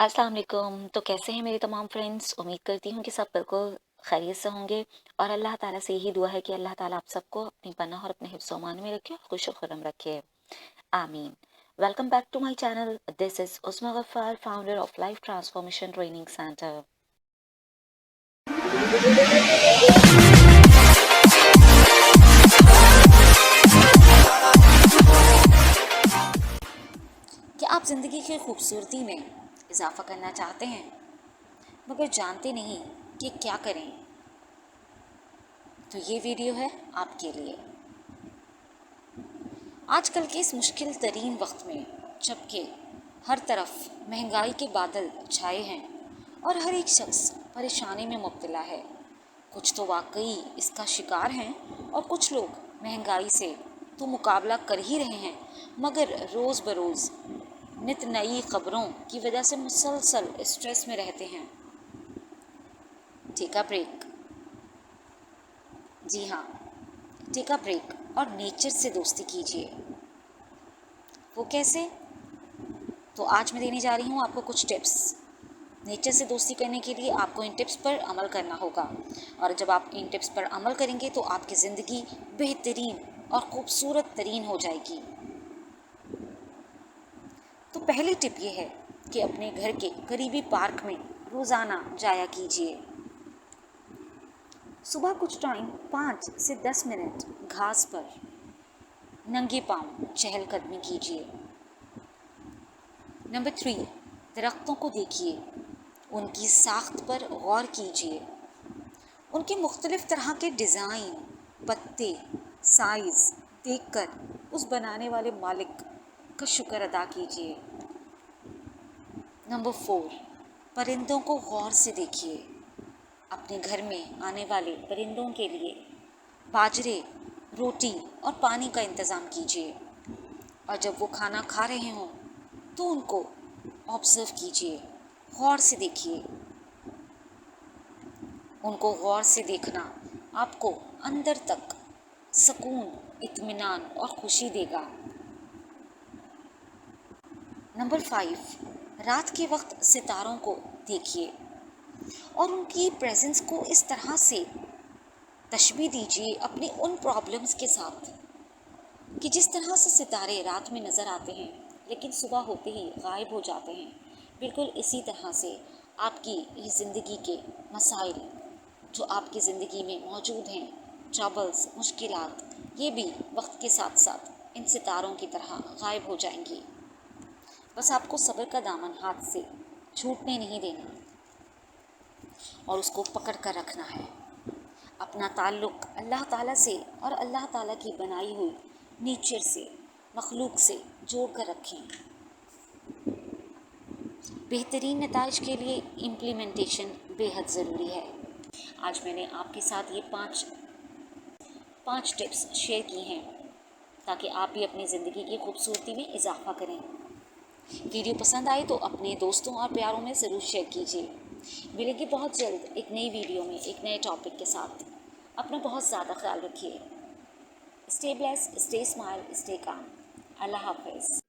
अस्सलाम वालेकुम। तो कैसे हैं मेरे तमाम फ्रेंड्स? उम्मीद करती हूँ कि सब बिल्कुल खैरियत से होंगे और अल्लाह ताला से यही दुआ है कि अल्लाह ताला आप सबको अपनी पनाह और अपने हिफ्ज़ अमान में रखे और खुश खुरम रखे। आमीन। Welcome back to my channel. This is Usma Gaffar, founder of life transformation training center. क्या आप ज़िंदगी की खूबसूरती में इजाफा करना चाहते हैं मगर जानते नहीं कि क्या करें? तो ये वीडियो है आपके लिए। आजकल के इस मुश्किल तरीन वक्त में जबकि हर तरफ महंगाई के बादल छाए हैं और हर एक शख्स परेशानी में मुब्तला है, कुछ तो वाकई इसका शिकार हैं और कुछ लोग महंगाई से तो मुकाबला कर ही रहे हैं मगर रोज़ बरोज़ नित नई खबरों की वजह से मुसलसल स्ट्रेस में रहते हैं। Take a break. जी हाँ, टेक अ ब्रेक और नेचर से दोस्ती कीजिए। वो कैसे? तो आज मैं देने जा रही हूँ आपको कुछ टिप्स। नेचर से दोस्ती करने के लिए आपको इन टिप्स पर अमल करना होगा और जब आप इन टिप्स पर अमल करेंगे तो आपकी ज़िंदगी बेहतरीन और खूबसूरत तरीन हो जाएगी। तो पहली टिप ये है कि अपने घर के करीबी पार्क में रोज़ाना जाया कीजिए। सुबह कुछ टाइम 5 से 10 मिनट घास पर नंगे पांव चहलकदमी कीजिए। नंबर 3, दरख्तों को देखिए, उनकी साख्त पर गौर कीजिए, उनके मुख्तलिफ तरह के डिज़ाइन, पत्ते, साइज़ देखकर उस बनाने वाले मालिक का शुक्र अदा कीजिए। नंबर 4, परिंदों को गौर से देखिए, अपने घर में आने वाले परिंदों के लिए बाजरे, रोटी और पानी का इंतज़ाम कीजिए और जब वो खाना खा रहे हों तो उनको ऑब्ज़र्व कीजिए, गौर से देखिए। उनको गौर से देखना आपको अंदर तक सुकून, इत्मीनान और खुशी देगा। नंबर 5, रात के वक्त सितारों को देखिए और उनकी प्रेजेंस को इस तरह से तशबीह दीजिए अपनी उन प्रॉब्लम्स के साथ कि जिस तरह से सितारे रात में नज़र आते हैं लेकिन सुबह होते ही गायब हो जाते हैं, बिल्कुल इसी तरह से आपकी ये ज़िंदगी के मसाइल जो आपकी ज़िंदगी में मौजूद हैं, ट्रबल्स, मुश्किलात, ये भी वक्त के साथ साथ इन सितारों की तरह गायब हो जाएंगी। बस आपको सब्र का दामन हाथ से छूटने नहीं देना और उसको पकड़ कर रखना है। अपना ताल्लुक़ अल्लाह ताला से और अल्लाह ताला की बनाई हुई नेचर से, मखलूक से जोड़ कर रखें। बेहतरीन नताइज के लिए इम्प्लीमेंटेशन बेहद ज़रूरी है। आज मैंने आपके साथ ये पाँच टिप्स शेयर की हैं ताकि आप भी अपनी ज़िंदगी की खूबसूरती में इजाफा करें। वीडियो पसंद आए तो अपने दोस्तों और प्यारों में ज़रूर शेयर कीजिए। मिलेंगे बहुत जल्द एक नई वीडियो में एक नए टॉपिक के साथ। अपना बहुत ज़्यादा ख्याल रखिए। Stay blessed, stay smile, stay calm. अल्लाह हाफ़िज़।